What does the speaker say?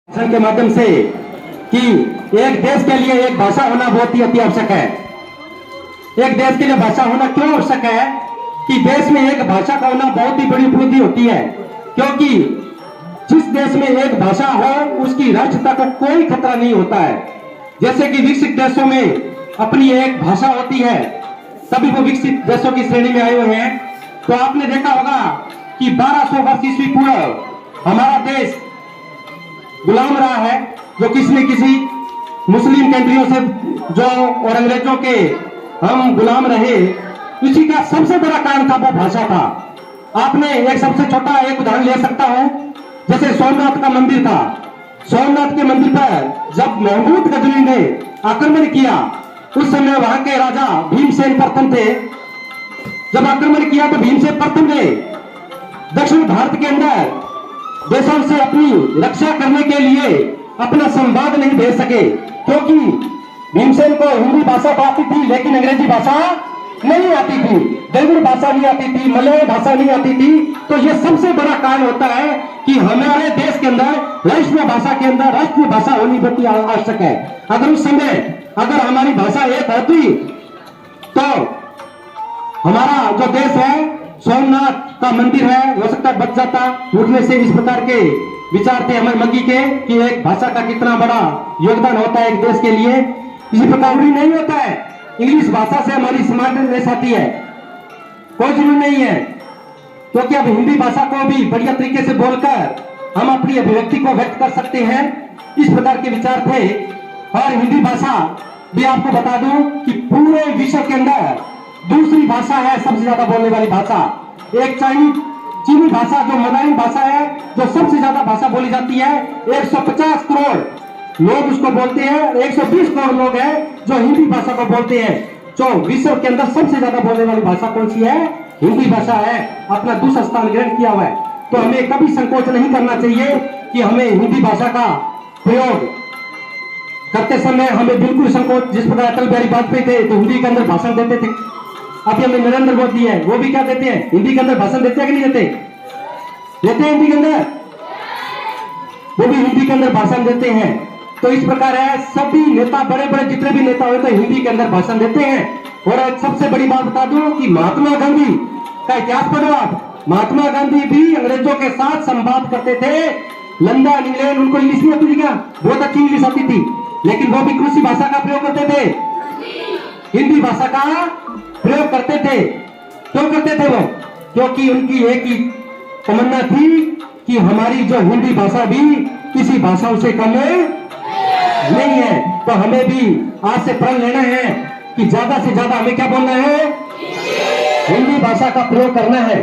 भाषण के माध्यम से कि एक देश के लिए एक भाषा होना बहुत ही अति आवश्यक है। एक देश के लिए भाषा होना क्यों आवश्यक है कि देश में एक भाषा का होना बहुत ही बड़ी उपलब्धि होती है, क्योंकि जिस देश में एक भाषा हो उसकी राष्ट्रीयता को कोई खतरा नहीं होता है। जैसे कि विकसित देशों में अपनी एक भाषा होती है, सभी वो विकसित देशों की श्रेणी में आए हुए हैं। तो आपने देखा होगा कि 1200 वर्ष ईस्वी पूर्व हमारा देश गुलाम रहा है, जो किसी न किसी मुस्लिम कंट्रियों से जो और अंग्रेजों के हम गुलाम रहे, इसी का सबसे बड़ा कारण था वो भाषा था। आपने एक सबसे छोटा एक उदाहरण ले सकता हूं, जैसे सोमनाथ का मंदिर था। सोमनाथ के मंदिर पर जब महमूद गजनी ने आक्रमण किया, उस समय वहां के राजा भीमसेन प्रथम थे। जब आक्रमण किया तो भीमसेन प्रथम ने दक्षिण भारत के अंदर देशों से अपनी रक्षा करने के लिए अपना संवाद नहीं भेज सके, क्योंकि भीमसेन को हिंदी भाषा तो आती थी लेकिन अंग्रेजी भाषा नहीं आती थी, तेलुगु भाषा नहीं आती थी, मलयालम भाषा नहीं आती थी। तो ये सबसे बड़ा कारण होता है कि हमारे देश के अंदर राष्ट्रीय भाषा के अंदर राष्ट्रीय भाषा होनी बहुत आवश्यक है। अगर उस समय अगर हमारी भाषा एक होती तो हमारा जो देश है, सोमनाथ का मंदिर है, हो सकता है बच जाता। उठने से इस प्रकार के विचार थे हमारे मग्गी के कि एक भाषा का कितना बड़ा योगदान होता है एक देश के लिए। इसी प्रकार नहीं होता है, इंग्लिश भाषा से हमारी स्मार्टनेस आती है, कोई जरूरी नहीं है, क्योंकि अब हिंदी भाषा को भी बढ़िया तरीके से बोलकर हम अपनी अभिव्यक्ति को व्यक्त कर सकते हैं। इस प्रकार के विचार थे। और हिंदी भाषा भी आपको बता दूं कि पूरे विश्व के अंदर दूसरी भाषा है सबसे ज्यादा बोलने वाली भाषा। एक चीनी भाषा जो मदारी भाषा है, जो सबसे ज्यादा भाषा बोली जाती है, 150 करोड़ लोग उसको बोलते हैं। 120 करोड़ लोग हैं जो हिंदी भाषा को बोलते हैं। जो विश्व के अंदर सबसे ज्यादा बोलने वाली भाषा कौन सी है? हिंदी भाषा है। अपना दूसरा स्थान ग्रहण किया हुआ है। तो हमें कभी संकोच नहीं करना चाहिए कि हमें हिंदी भाषा का प्रयोग करते समय हमें बिल्कुल संकोच, जिस प्रकार अटल बिहारी वाजपेयी थे तो हिंदी के अंदर भाषण देते थे। अभी हमें नरेंद्र मोदी है, वो भी क्या देते हैं? हिंदी के अंदर भाषण देते हैं कि नहीं देते? देते हैं हिंदी के अंदर, वो भी हिंदी के अंदर भाषण देते हैं। तो इस प्रकार है, सभी नेता बड़े बड़े जितने भी नेता हुए तो हिंदी के अंदर भाषण देते हैं। और एक सबसे बड़ी बात बता दूं कि महात्मा गांधी का इतिहास पढ़ो आप। महात्मा गांधी भी अंग्रेजों के साथ संवाद करते थे। लंदन, इंग्लैंड, उनको इंग्लिश नहीं आती थी क्या? बहुत अच्छी इंग्लिश आती थी, लेकिन वो भी कृषि भाषा का प्रयोग करते थे, हिंदी भाषा का प्रयोग करते थे। क्यों करते थे वो? क्योंकि उनकी एक ही तमन्ना थी कि हमारी जो हिंदी भाषा भी किसी भाषाओं से कम नहीं है। तो हमें भी आज से प्रण लेना है कि ज्यादा से ज्यादा हमें क्या बोलना है? हिंदी भाषा का प्रयोग करना है।